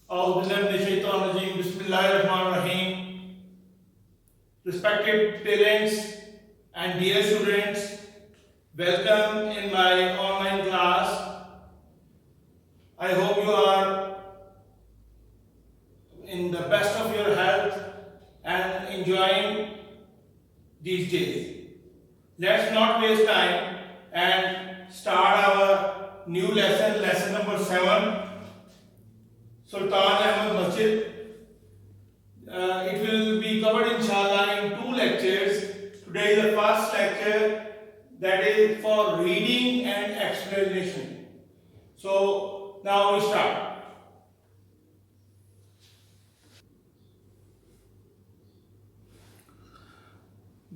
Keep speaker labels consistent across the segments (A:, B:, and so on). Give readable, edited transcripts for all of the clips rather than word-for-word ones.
A: Bismillahirrahmanirrahim. Respected parents and dear students, welcome in my online class. I hope you are in the best of your health and enjoying these days. Let's not waste time and start our new lesson, lesson number 7, Sultan Ahmad Masjid. It will be covered inshallah in 2 lectures. Today is the first lecture, that is for reading and explanation. So now we start.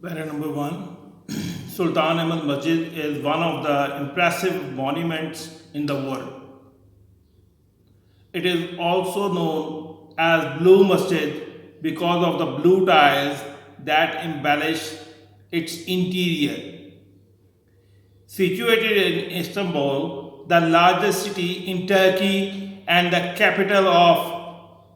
A: Para number 1. Sultan Ahmad Masjid is one of the impressive monuments in the world. It is also known as Blue Masjid because of the blue tiles that embellish its interior. Situated in Istanbul, the largest city in Turkey and the capital of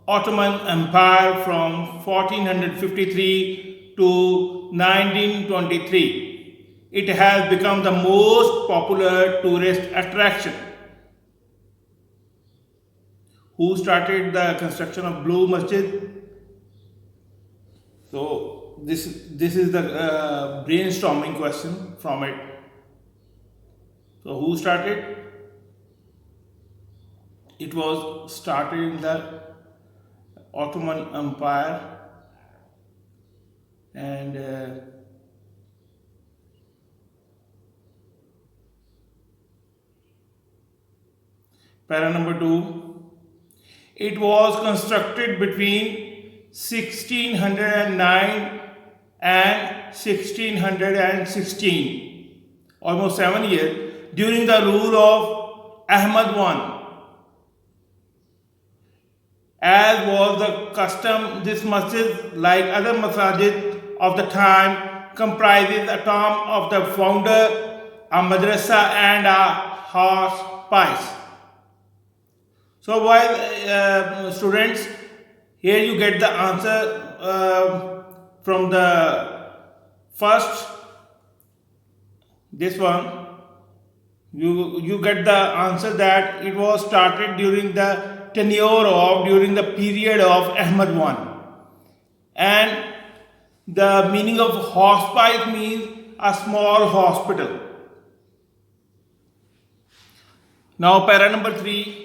A: Ottoman Empire from 1453 to 1923, it has become the most popular tourist attraction. Who started the construction of Blue Masjid? So this is the brainstorming question from it. So who started? It was started in the Ottoman Empire, and para number 2. It was constructed between 1609 and 1616, almost 7 years, during the rule of Ahmad I. As was the custom, this masjid, like other masajid of the time, comprises a tomb of the founder, a madrasa, and a hospice. So while students, here you get the answer from the first, this one, you get the answer that it was started during the during the period of Ahmad I. And the meaning of hospice means a small hospital. Now para number 3.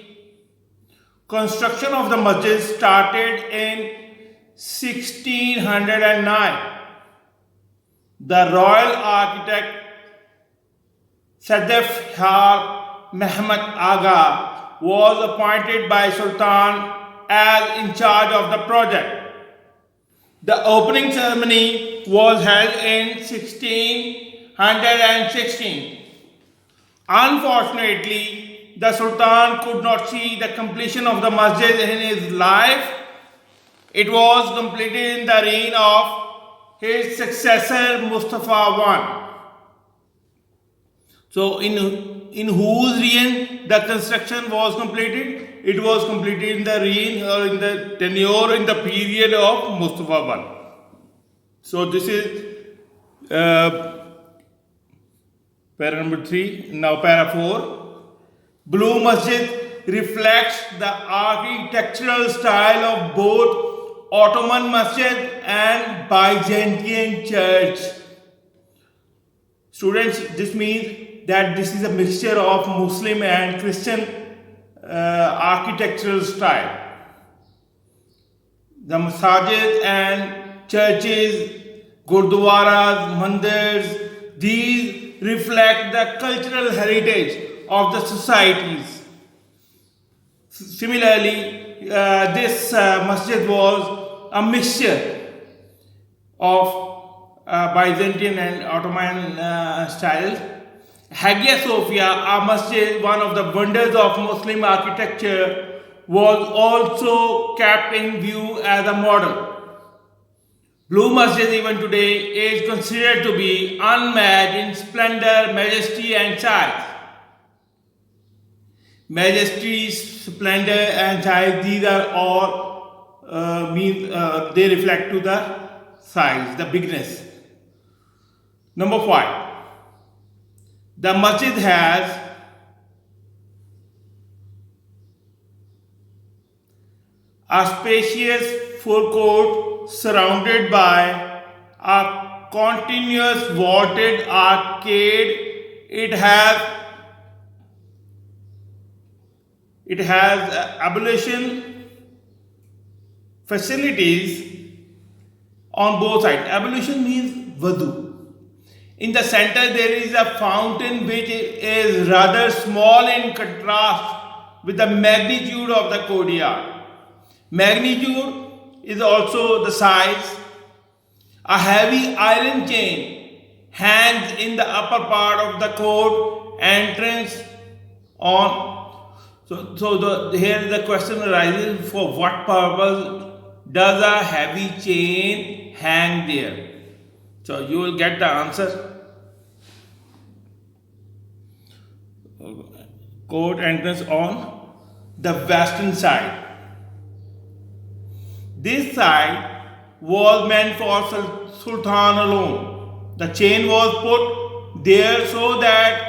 A: Construction of the masjid started in 1609. The royal architect Sadaf Mehmet Aga was appointed by Sultan as in charge of the project. The opening ceremony was held in 1616. Unfortunately, the Sultan could not see the completion of the masjid in his life. It was completed in the reign of his successor Mustafa I. So in whose reign the construction was completed? It was completed in the reign or in the tenure, in the period of Mustafa I. So this is para number 3. Now para 4. Blue Masjid reflects the architectural style of both Ottoman Masjid and Byzantine church. Students, this means that this is a mixture of Muslim and Christian architectural style. The masajid and churches, gurdwaras, mandirs, these reflect the cultural heritage of the societies. Similarly, this masjid was a mixture of Byzantine and Ottoman styles. Hagia Sophia, a masjid, one of the wonders of Muslim architecture, was also kept in view as a model. Blue Masjid even today is considered to be unmatched in splendor, majesty and size. Majesty, splendor and size, these are all they reflect to the size, the bigness. Number 5. The masjid has a spacious forecourt surrounded by a continuous vaulted arcade. It has ablution facilities on both sides. Ablution means wudu. In the center there is a fountain which is rather small in contrast with the magnitude of the courtyard. Magnitude is also the size. A heavy iron chain hangs in the upper part of the court entrance on. Here the question arises, for what purpose does a heavy chain hang there? So you will get the answer. Court entrance on the western side. This side was meant for Sultan alone. The chain was put there so that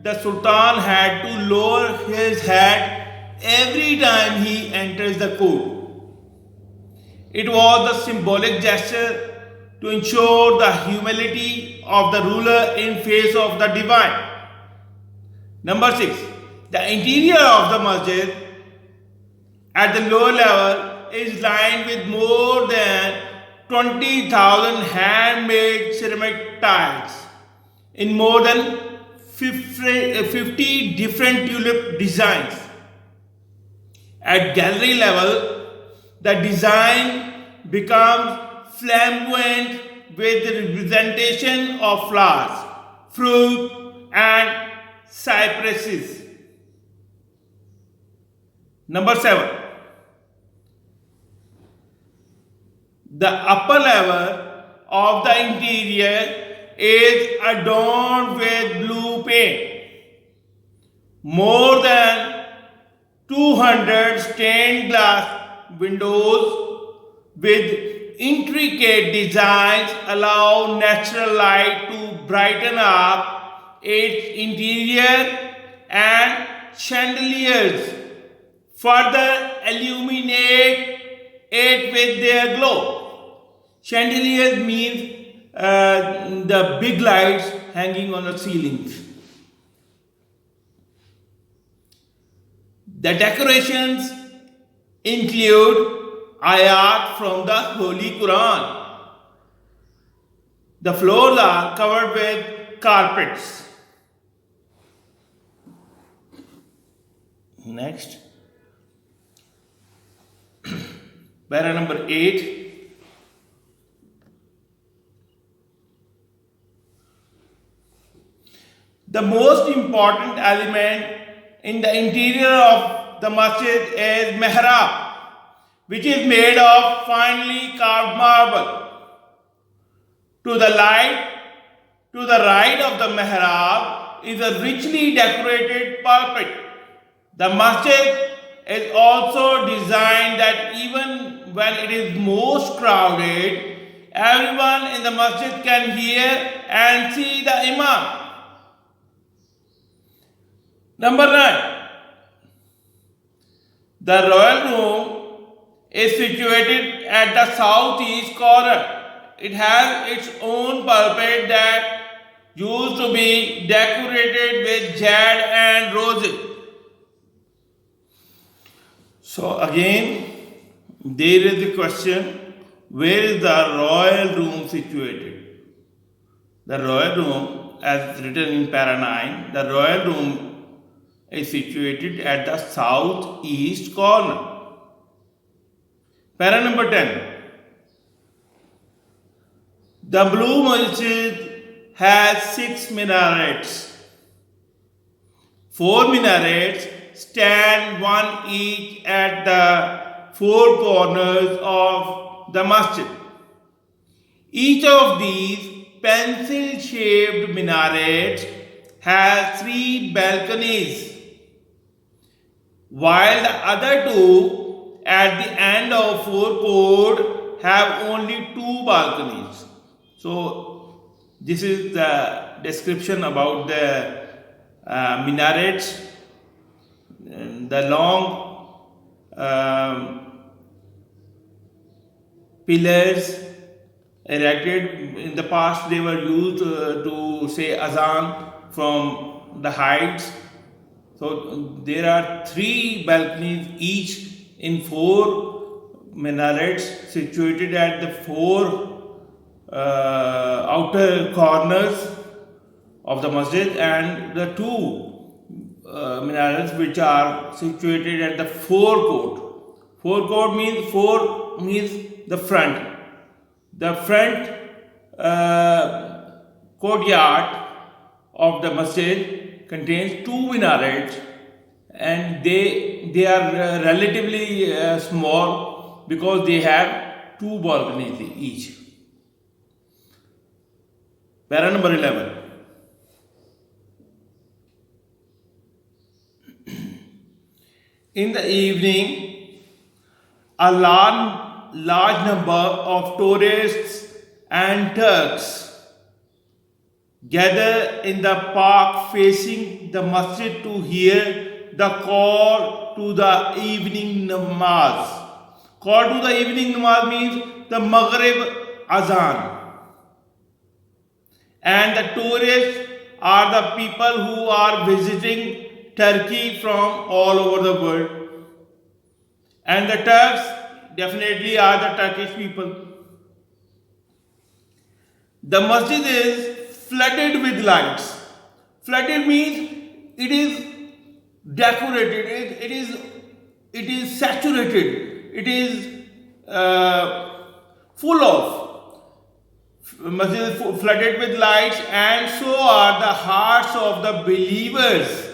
A: the Sultan had to lower his head every time he enters the court. It was a symbolic gesture to ensure the humility of the ruler in face of the divine. Number 6. The interior of the masjid at the lower level is lined with more than 20,000 handmade ceramic tiles in more than 50 different tulip designs. At gallery level, the design becomes flamboyant with the representation of flowers, fruit, and cypresses. Number 7. The upper level of the interior is adorned with blue paint. More than 200 stained glass windows with intricate designs allow natural light to brighten up its interior, and chandeliers further illuminate it with their glow. Chandeliers means the big lights hanging on the ceilings. The decorations include ayat from the Holy Quran. The floors are covered with carpets. Next, para number 8. The most important element in the interior of the masjid is mihrab, which is made of finely carved marble. To the right of the mihrab is a richly decorated pulpit. The masjid is also designed that even when it is most crowded, everyone in the masjid can hear and see the imam. Number 9. The royal room is situated at the southeast corner. It has its own pulpit that used to be decorated with jade and roses. So again, there is the question, where is the royal room situated? The royal room, as written in para 9, the royal room is situated at the southeast corner. Para number 10. The Blue Masjid has 6 minarets. 4 minarets stand one each at the 4 corners of the masjid. Each of these pencil-shaped minarets has 3 balconies. while the other two at the end of forecourt have only two balconies. So this is the description about the minarets, the long pillars erected. In the past they were used to say azan from the heights. So there are three balconies each in four minarets situated at the four outer corners of the masjid, and the two minarets which are situated at the forecourt. Forecourt means four means the front. The front courtyard of the masjid contains two minarets, and they are relatively small because they have two balconies each. Para number 11. In the evening, a large number of tourists and Turks gather in the park facing the masjid to hear the call to the evening namaz. Call to the evening namaz means the Maghrib azan. And the tourists are the people who are visiting Turkey from all over the world. And the Turks definitely are the Turkish people. The masjid is flooded with lights. Flooded means it is decorated, it is saturated, it is full of. Masjid is flooded with lights, and so are the hearts of the believers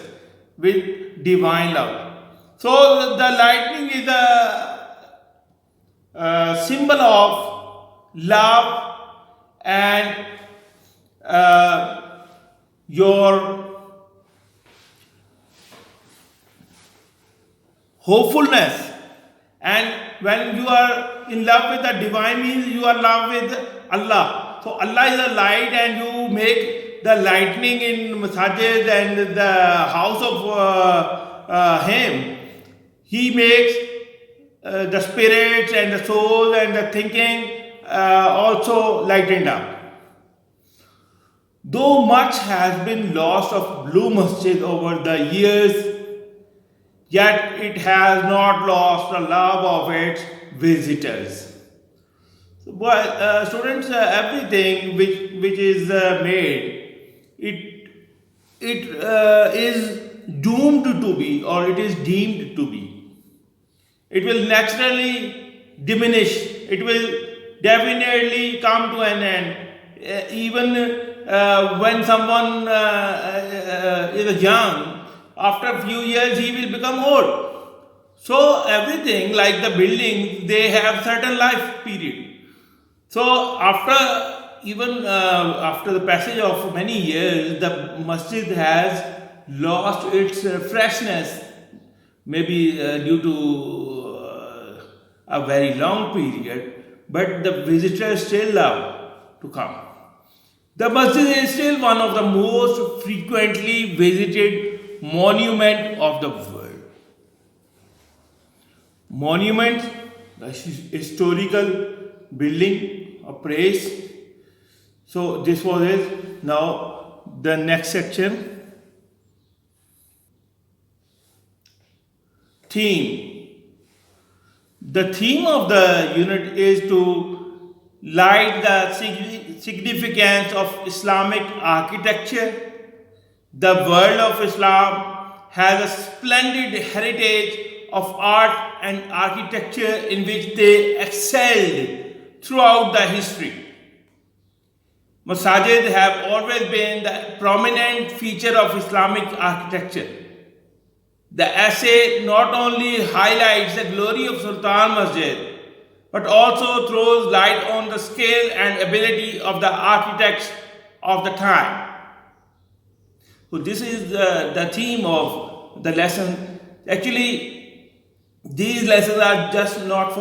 A: with divine love. So the lightning is a symbol of love and your hopefulness. And when you are in love with the divine means you are in love with Allah. So Allah is a light, and you make the lightning in masajid and the house of Him. He makes the spirits and the soul and the thinking also lightened up. Though much has been lost of Blue Masjid over the years, yet it has not lost the love of its visitors. Students, everything which is made, it is doomed to be, or it is deemed to be. It will naturally diminish. It will definitely come to an end. Even when someone is young, after a few years he will become old. So everything, like the buildings, they have certain life period. So after the passage of many years, the masjid has lost its freshness, maybe due to a very long period, but the visitors still love to come. The masjid is still one of the most frequently visited monument of the world. Monument, the historical building of praise. So this was it. Now the next section. Theme. The theme of the unit is to light the significance of Islamic architecture. The world of Islam has a splendid heritage of art and architecture in which they excelled throughout the history. Masajid have always been the prominent feature of Islamic architecture. The essay not only highlights the glory of Sultan Masjid, but also throws light on the skill and ability of the architects of the time. So this is the theme of the lesson, Actually, these lessons are just not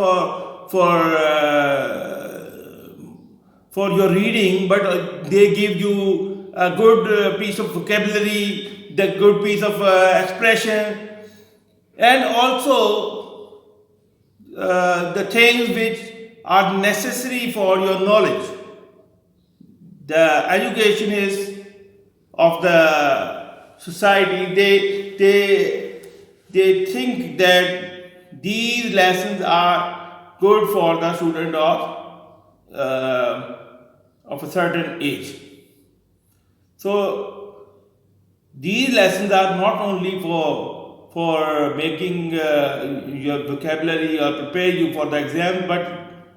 A: for your reading, but they give you a good piece of vocabulary, the good piece of expression, and also the things which are necessary for your knowledge. The education is of the society. They think that these lessons are good for the student of a certain age. So these lessons are not only for making your vocabulary or prepare you for the exam, but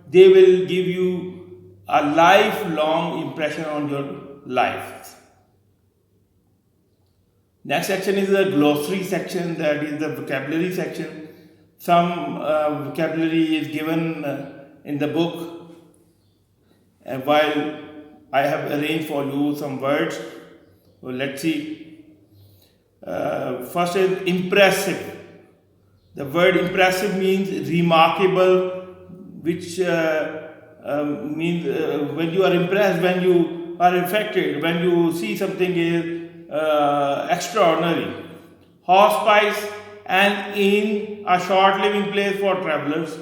A: they will give you a lifelong impression on your life. Next section is the glossary section, that is the vocabulary section. Some vocabulary is given in the book, and while I have arranged for you some words. So let's see. First is impressive. The word impressive means remarkable, which means when you are impressed, when you are affected, when you see something is extraordinary. Hospice, and inn, a short living place for travelers.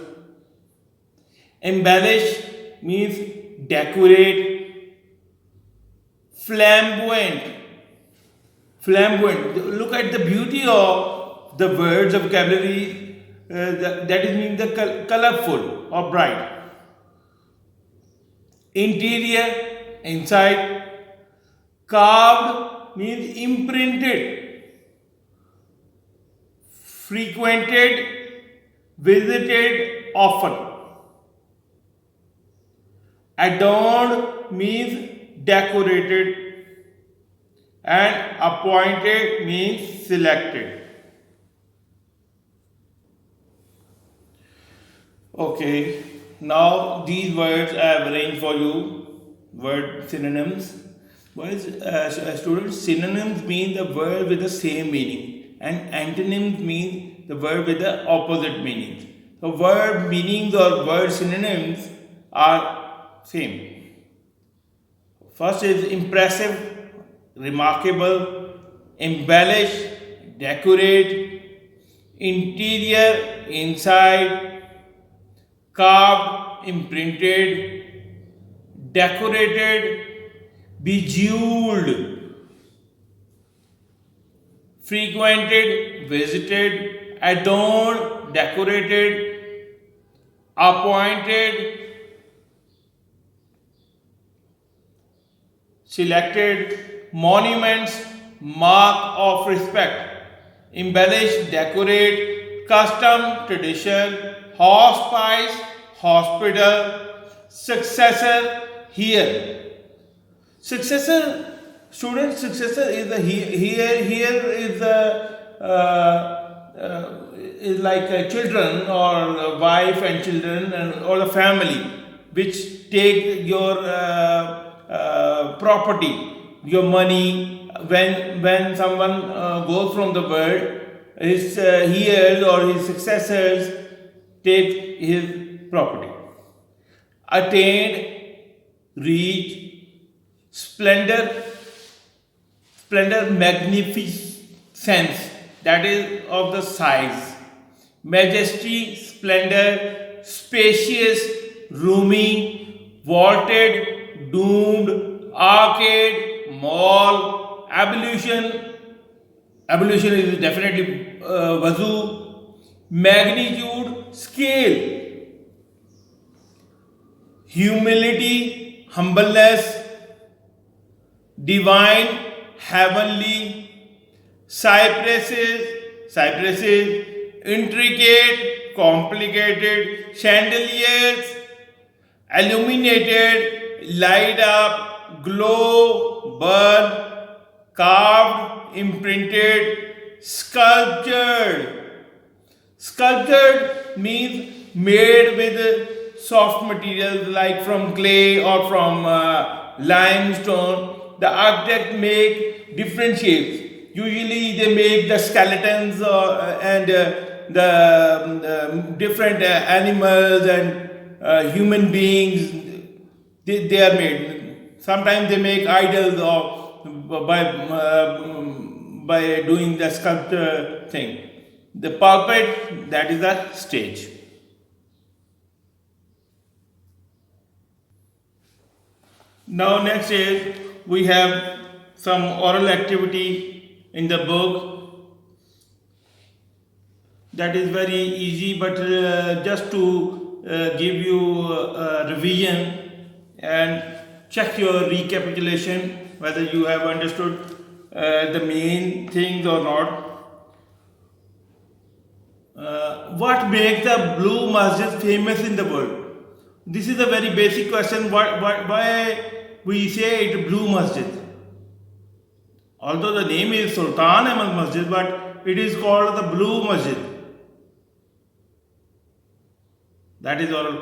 A: Embellish means decorate. Flamboyant. Flamboyant. Look at the beauty of the words of vocabulary. That is means the colorful or bright. Interior, inside. Carved means imprinted. Frequented, visited often. Adorned means decorated, and appointed means selected. Okay, now these words I have arranged for you, word synonyms. Students, synonyms mean the word with the same meaning, and antonyms mean the word with the opposite meaning. The word meanings or word synonyms are same. First is impressive, remarkable, embellish, decorate, interior, inside, carved, imprinted, decorated, bejeweled, frequented, visited, adorned, decorated, appointed, selected, monuments, mark of respect, embellish, decorate, custom, tradition, hospice, hospital, successor, here. Successor, student, successor is the here is is like children or wife and children and or the family which take your property, your money. When someone goes from the world, his heirs or his successors take his property. Attained, reach, splendor, magnificence, that is of the size. Majesty, splendor, spacious, roomy, vaulted, doomed, arcade, mall, ablution. Ablution is definitely wazoo. Magnitude, scale. Humility, humbleness, divine, heavenly, cypresses, intricate, complicated, chandeliers, illuminated, light up, glow, burn, carved, imprinted, sculptured. Sculptured means made with soft materials like from clay or from limestone. The architect make different shapes Usually they make the skeletons and the different animals and human beings. They are made. Sometimes they make idols of by doing the sculpture thing. The pulpit, that is the stage. Now next is we have some oral activity in the book that is very easy, but just to give you a revision and check your recapitulation whether you have understood the main things or not. What makes the Blue Masjid famous in the world? This is a very basic question. Why we say it Blue Masjid? Although the name is Sultan Ahmad Masjid, but it is called the Blue Masjid. That is all.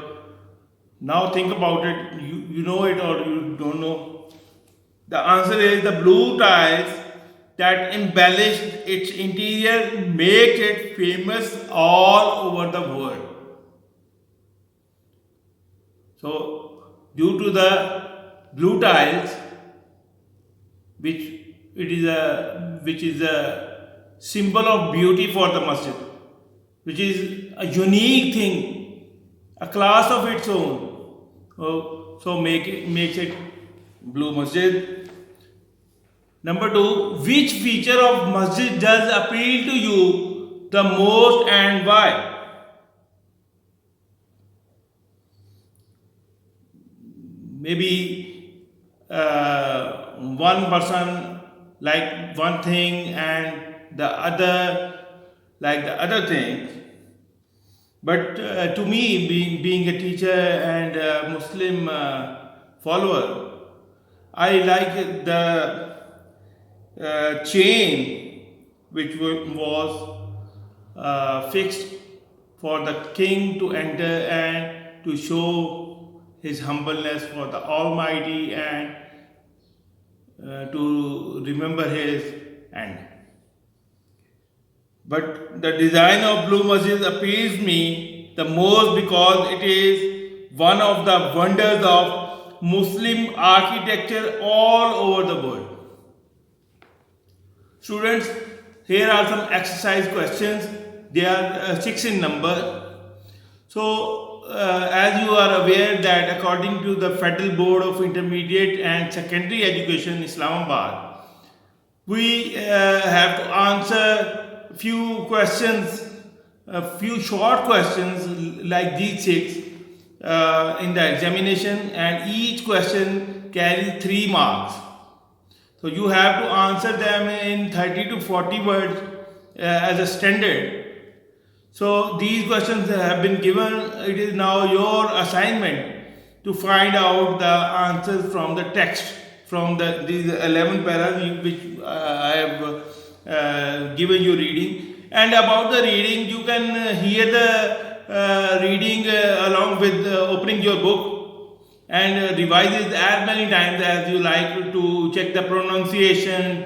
A: Now think about it. You know it or you don't know. The answer is the blue tiles that embellished its interior make it famous all over the world. So, due to the blue tiles, which is a symbol of beauty for the masjid, which is a unique thing, a class of its own. So makes it Blue Masjid. Number 2, which feature of masjid does appeal to you the most and why? Maybe one person like one thing and the other like the other thing. But to me, being a teacher and a Muslim follower, I like the chain which was fixed for the king to enter and to show his humbleness for the Almighty and to remember his end. But the design of Blue Masjid appeals me the most because it is one of the wonders of Muslim architecture all over the world. Students, here are some exercise questions. They are 6 in number. So, as you are aware that according to the Federal Board of Intermediate and Secondary Education, Islamabad, we have to answer few questions, a few short questions like these 6 in the examination, and each question carries 3 marks. So you have to answer them in 30 to 40 words as a standard. So these questions have been given. It is now your assignment to find out the answers from the text, from these 11 paras which I have given you reading. And about the reading, you can hear the reading along with opening your book and revise it as many times as you like to check the pronunciation,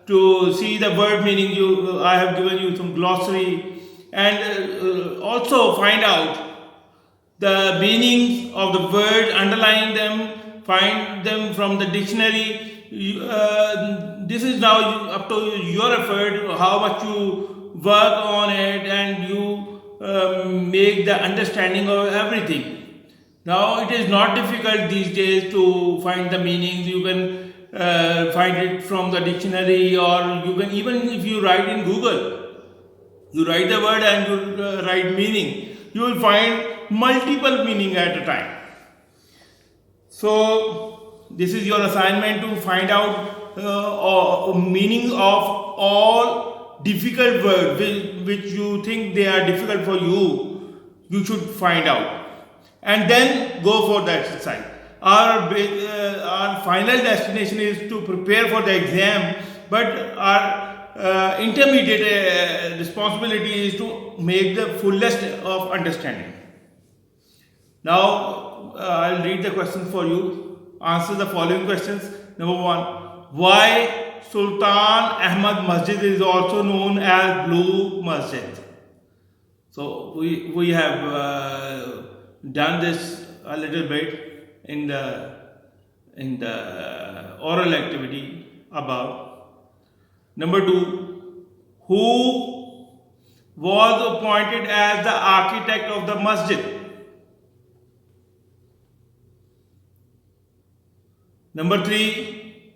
A: to see the word meaning. I have given you some glossary, and also find out the meanings of the word, underline them, find them from the dictionary. This is now up to your effort, how much you work on it, and you make the understanding of everything. Now it is not difficult these days to find the meanings. You can find it from the dictionary, or you can, even if you write in Google, you write the word and you write meaning, you will find multiple meaning at a time. So this is your assignment to find out meaning of all difficult words which you think they are difficult for you. You should find out and then go for the exercise. Our final destination is to prepare for the exam, but our intermediate responsibility is to make the fullest of understanding. Now I'll read the questions for you. Answer the following questions. Number 1, why Sultan Ahmad Masjid is also known as Blue Masjid. So we have done this a little bit in the oral activity above. Number 2, who was appointed as the architect of the masjid? Number 3,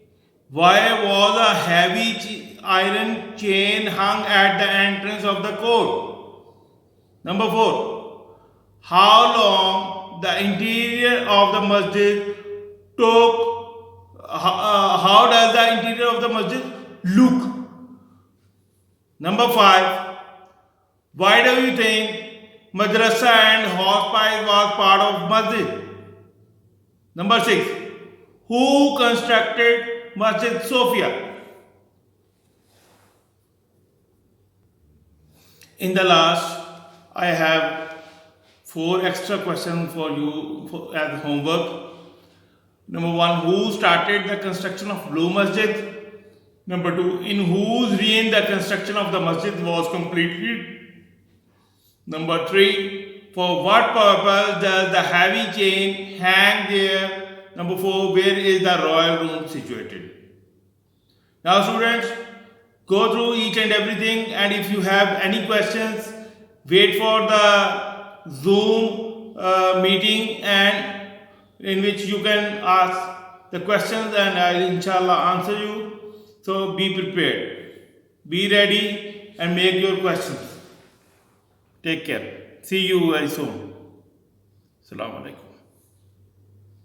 A: why was a heavy iron chain hung at the entrance of the court? Number 4, how long the interior of the masjid took, how does the interior of the masjid look? Number 5, why do you think madrasa and hospice was part of masjid? Number 6, who constructed Masjid Sophia? In the last, I have 4 extra questions for you as homework. Number 1, who started the construction of Blue Masjid? Number 2, in whose reign the construction of the masjid was completed? Number 3, for what purpose does the heavy chain hang there? Number 4, where is the royal room situated? Now students, go through each and everything, and if you have any questions, wait for the Zoom meeting, and in which you can ask the questions and I will inshallah answer you. So be prepared, be ready and make your questions. Take care. See you very soon. Assalamu alaikum.